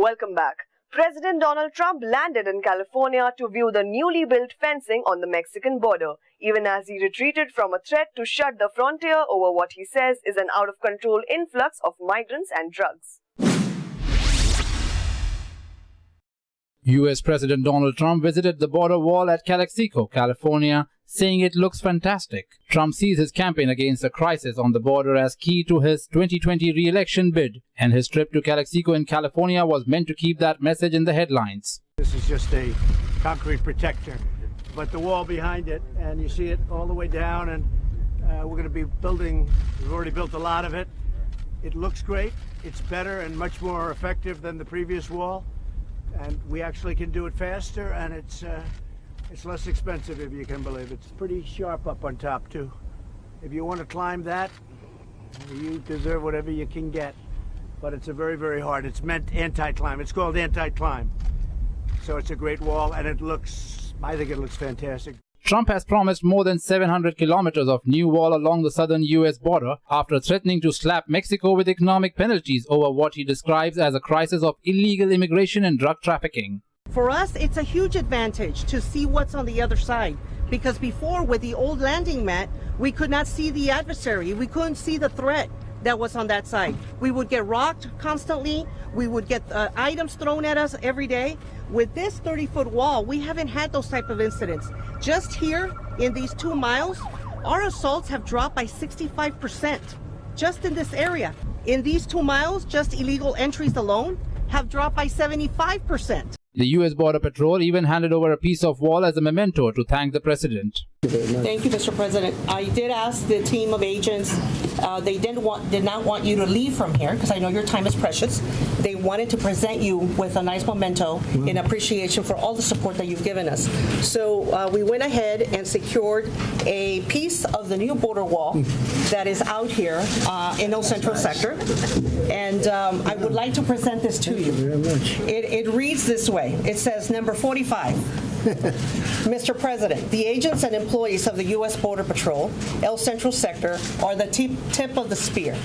Welcome back. President Donald Trump landed in California to view the newly built fencing on the Mexican border, even as he retreated from a threat to shut the frontier over what he says is an out-of-control influx of migrants and drugs. U.S. President Donald Trump visited the border wall at Calexico, California, saying it looks fantastic. Trump sees his campaign against the crisis on the border as key to his 2020 re-election bid, and his trip to Calexico in California was meant to keep that message in the headlines. This is just a concrete protector, but the wall behind it, and you see it all the way down, and we're going to be building, we've already built a lot of it. It looks great. It's better and much more effective than the previous wall. And we actually can do it faster, and it's less expensive, if you can believe it. It's pretty sharp up on top too. If you want to climb that, you deserve whatever you can get. But it's a very, very hard. It's meant anti-climb. It's called anti-climb. So it's a great wall, and it looks, I think it looks fantastic. Trump has promised more than 700 kilometers of new wall along the southern U.S. border after threatening to slap Mexico with economic penalties over what he describes as a crisis of illegal immigration and drug trafficking. For us, it's a huge advantage to see what's on the other side, because before, with the old landing mat, we could not see the adversary. We couldn't see the threat that was on that side. We would get rocked constantly. We would get items thrown at us every day. With this 30-foot wall, we haven't had those type of incidents. Just here in these 2 miles, our assaults have dropped by 65%. Just in this area. In these 2 miles, just illegal entries alone have dropped by 75%. The U.S. Border Patrol even handed over a piece of wall as a memento to thank the president. Thank you, Mr. President. I did ask the team of agents, they did not want you to leave from here, because I know your time is precious. They wanted to present you with a nice memento in appreciation for all the support that you've given us. So we went ahead and secured a piece of the new border wall that is out here in El Centro sector. And I would like to present this to you. It reads this way. It says, number 45. Mr. President, the agents and employees of the U.S. Border Patrol, El Centro sector, are the tip of the spear,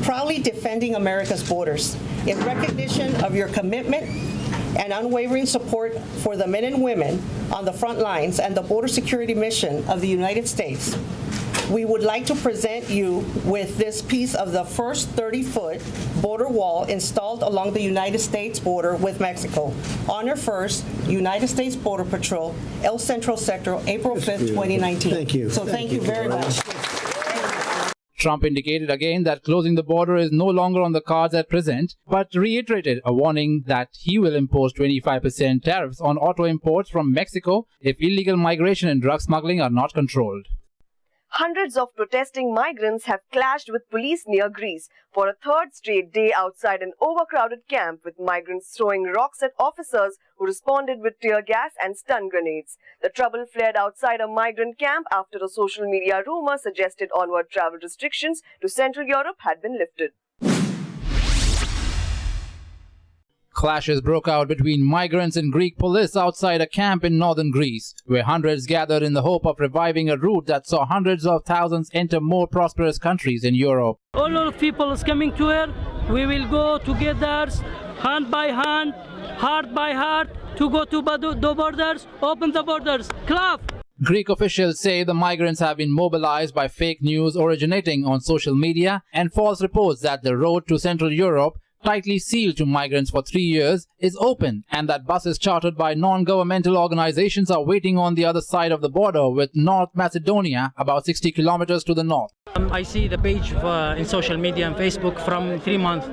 proudly defending America's borders. In recognition of your commitment and unwavering support for the men and women on the front lines and the border security mission of the United States, we would like to present you with this piece of the first 30-foot border wall installed along the United States border with Mexico. Honor 1st, United States Border Patrol, El Centro Sector, April 5th, 2019. Thank you. So thank you very much. Trump indicated again that closing the border is no longer on the cards at present, but reiterated a warning that he will impose 25% tariffs on auto imports from Mexico if illegal migration and drug smuggling are not controlled. Hundreds of protesting migrants have clashed with police near Greece for a third straight day outside an overcrowded camp, with migrants throwing rocks at officers who responded with tear gas and stun grenades. The trouble flared outside a migrant camp after a social media rumor suggested onward travel restrictions to Central Europe had been lifted. Clashes broke out between migrants and Greek police outside a camp in northern Greece, where hundreds gathered in the hope of reviving a route that saw hundreds of thousands enter more prosperous countries in Europe. All of people is coming to here. We will go together, hand by hand, heart by heart, to go to the borders, open the borders. Clap! Greek officials say the migrants have been mobilized by fake news originating on social media and false reports that the road to Central Europe, tightly sealed to migrants for 3 years, is open, and that buses chartered by non-governmental organizations are waiting on the other side of the border with North Macedonia, about 60 kilometers to the north. I see the page in social media and Facebook from 3 months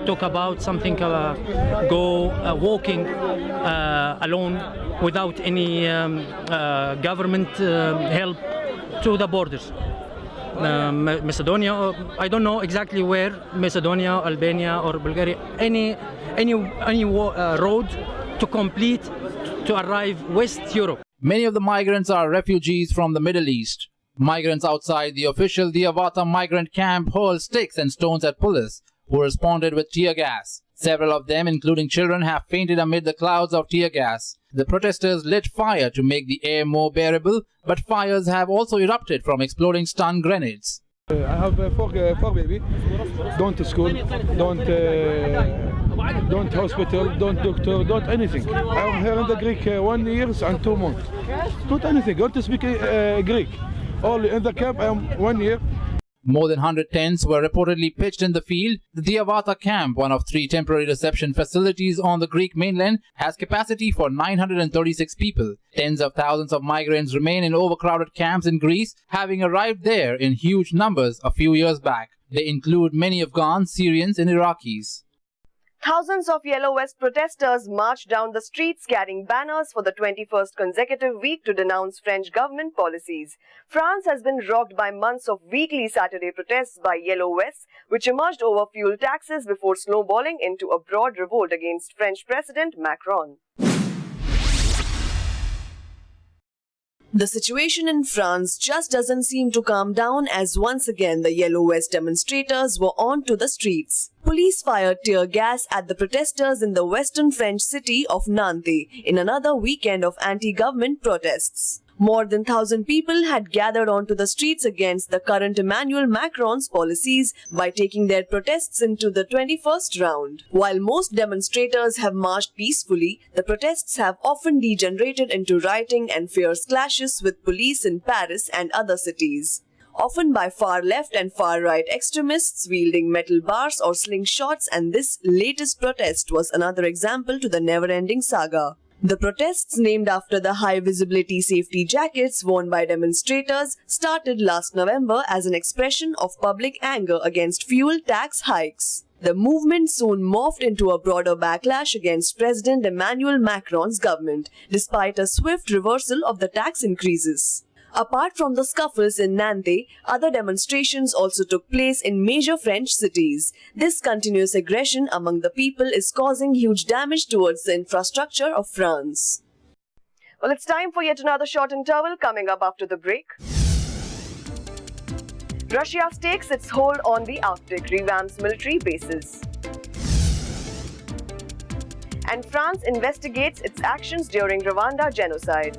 talk about something go walking alone without any government help to the borders. Macedonia, I don't know exactly where, Macedonia, Albania or Bulgaria, any road to complete to arrive West Europe. Many of the migrants are refugees from the Middle East. Migrants outside the official Diavata migrant camp hurled sticks and stones at police, who responded with tear gas. Several of them, including children, have fainted amid the clouds of tear gas. The protesters lit fire to make the air more bearable, but fires have also erupted from exploding stun grenades. I have four baby, going to school, don't don't hospital, don't doctor, don't anything. I'm here in the Greek 1 year and 2 months. Not anything, don't speak Greek. Only in the camp I'm 1 year. More than 100 tents were reportedly pitched in the field. The Diavata camp, one of 3 temporary reception facilities on the Greek mainland, has capacity for 936 people. Tens of thousands of migrants remain in overcrowded camps in Greece, having arrived there in huge numbers a few years back. They include many Afghans, Syrians and Iraqis. Thousands of Yellow Vest protesters marched down the streets carrying banners for the 21st consecutive week to denounce French government policies. France has been rocked by months of weekly Saturday protests by Yellow Vests, which emerged over fuel taxes before snowballing into a broad revolt against French President Macron. The situation in France just doesn't seem to calm down as once again the Yellow Vest demonstrators were on to the streets. Police fired tear gas at the protesters in the western French city of Nantes in another weekend of anti-government protests. More than 1,000 people had gathered onto the streets against the current Emmanuel Macron's policies by taking their protests into the 21st round. While most demonstrators have marched peacefully, the protests have often degenerated into rioting and fierce clashes with police in Paris and other cities. Often by far-left and far-right extremists wielding metal bars or slingshots, and this latest protest was another example to the never-ending saga. The protests, named after the high-visibility safety jackets worn by demonstrators, started last November as an expression of public anger against fuel tax hikes. The movement soon morphed into a broader backlash against President Emmanuel Macron's government, despite a swift reversal of the tax increases. Apart from the scuffles in Nantes, other demonstrations also took place in major French cities. This continuous aggression among the people is causing huge damage towards the infrastructure of France. Well, it's time for yet another short interval coming up after the break. Russia stakes its hold on the Arctic, revamps military bases. And France investigates its actions during Rwanda genocide.